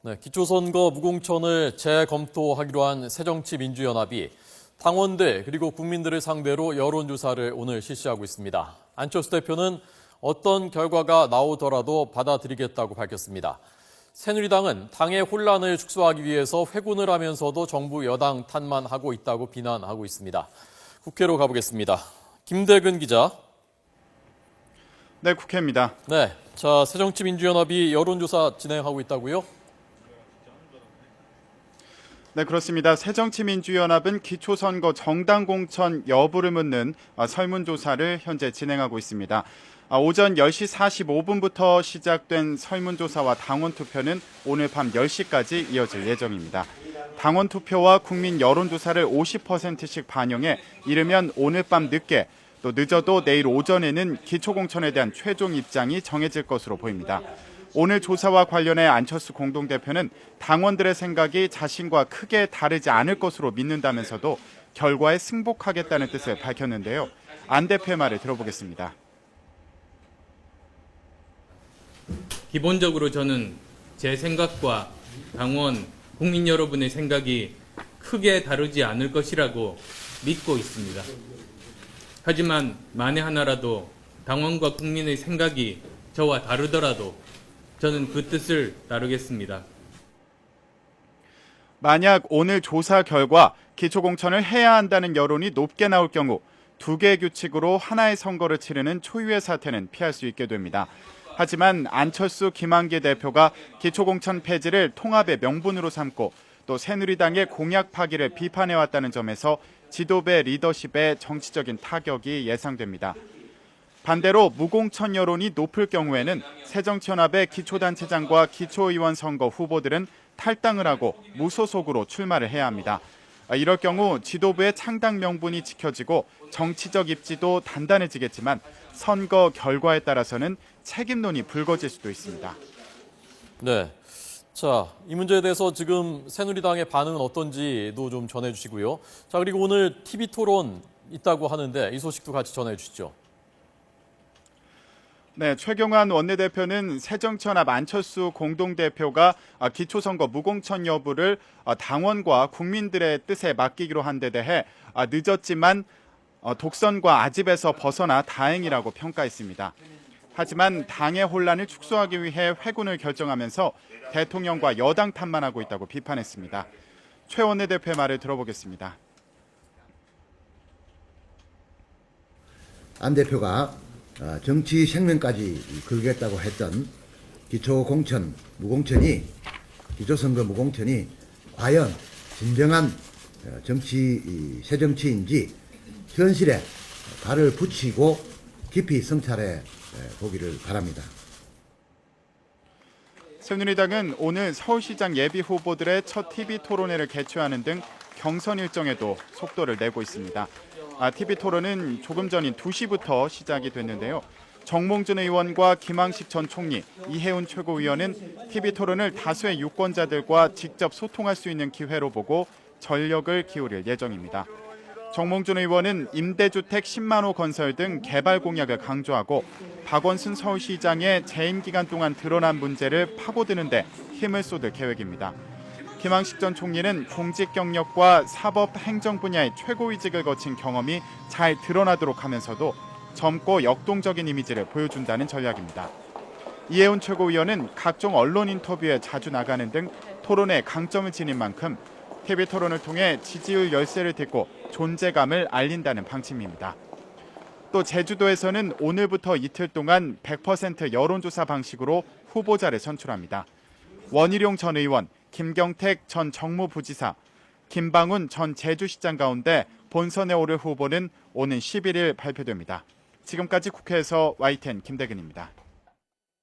네, 기초선거 무공천을 재검토하기로 한 새정치민주연합이 당원들 그리고 국민들을 상대로 여론조사를 오늘 실시하고 있습니다. 안철수 대표는 어떤 결과가 나오더라도 받아들이겠다고 밝혔습니다. 새누리당은 당의 혼란을 축소하기 위해서 회군을 하면서도 정부 여당 탓만 하고 있다고 비난하고 있습니다. 국회로 가보겠습니다. 김대근 기자. 네, 국회입니다. 네, 자, 새정치민주연합이 여론조사 진행하고 있다고요? 네, 그렇습니다. 새정치민주연합은 기초선거 정당 공천 여부를 묻는 설문조사를 현재 진행하고 있습니다. 오전 10시 45분부터 시작된 설문조사와 당원투표는 오늘 밤 10시까지 이어질 예정입니다. 당원투표와 국민 여론조사를 50%씩 반영해 이르면 오늘 밤 늦게 또 늦어도 내일 오전에는 기초공천에 대한 최종 입장이 정해질 것으로 보입니다. 오늘 조사와 관련해 안철수 공동대표는 당원들의 생각이 자신과 크게 다르지 않을 것으로 믿는다면서도 결과에 승복하겠다는 뜻을 밝혔는데요. 안 대표의 말을 들어보겠습니다. 기본적으로 저는 제 생각과 당원, 국민 여러분의 생각이 크게 다르지 않을 것이라고 믿고 있습니다. 하지만 만에 하나라도 당원과 국민의 생각이 저와 다르더라도 저는 그 뜻을 따르겠습니다. 만약 오늘 조사 결과 기초공천을 해야 한다는 여론이 높게 나올 경우 두 개의 규칙으로 하나의 선거를 치르는 초유의 사태는 피할 수 있게 됩니다. 하지만 안철수, 김한길 대표가 기초공천 폐지를 통합의 명분으로 삼고 또 새누리당의 공약 파기를 비판해왔다는 점에서 지도부의 리더십에 정치적인 타격이 예상됩니다. 반대로 무공천 여론이 높을 경우에는 새정치연합의 기초단체장과 기초의원 선거 후보들은 탈당을 하고 무소속으로 출마를 해야 합니다. 이럴 경우 지도부의 창당 명분이 지켜지고 정치적 입지도 단단해지겠지만 선거 결과에 따라서는 책임론이 불거질 수도 있습니다. 네. 자, 이 문제에 대해서 지금 새누리당의 반응은 어떤지도 좀 전해주시고요. 자, 그리고 오늘 TV 토론 있다고 하는데 이 소식도 같이 전해주시죠. 네, 최경환 원내대표는 새정치연합 안철수 공동대표가 기초선거 무공천 여부를 당원과 국민들의 뜻에 맡기기로 한 데 대해 늦었지만 독선과 아집에서 벗어나 다행이라고 평가했습니다. 하지만 당의 혼란을 축소하기 위해 회군을 결정하면서 대통령과 여당 탓만 하고 있다고 비판했습니다. 최 원내대표의 말을 들어보겠습니다. 안 대표가 정치 생명까지 걸겠다고 했던 기초공천, 기초선거 무공천이 과연 진정한 새정치인지 현실에 발을 붙이고 깊이 성찰해 보기를 바랍니다. 새누리당은 오늘 서울시장 예비 후보들의 첫 TV 토론회를 개최하는 등 경선 일정에도 속도를 내고 있습니다. TV 토론은 조금 전인 2시부터 시작이 됐는데요. 정몽준 의원과 김항식 전 총리, 이해운 최고위원은 TV 토론을 다수의 유권자들과 직접 소통할 수 있는 기회로 보고 전력을 기울일 예정입니다. 정몽준 의원은 임대주택 10만 호 건설 등 개발 공약을 강조하고 박원순 서울시장의 재임 기간 동안 드러난 문제를 파고드는 데 힘을 쏟을 계획입니다. 김항식 전 총리는 공직 경력과 사법 행정 분야의 최고위직을 거친 경험이 잘 드러나도록 하면서도 젊고 역동적인 이미지를 보여준다는 전략입니다. 이해운 최고위원은 각종 언론 인터뷰에 자주 나가는 등 토론에 강점을 지닌 만큼 TV 토론을 통해 지지율 열세를 딛고 존재감을 알린다는 방침입니다. 또 제주도에서는 오늘부터 이틀 동안 100% 여론조사 방식으로 후보자를 선출합니다. 원희룡 전 의원, 김경택 전 정무부지사, 김방훈 전 제주시장 가운데 본선에 오를 후보는 오는 11일 발표됩니다. 지금까지 국회에서 YTN 김대근입니다.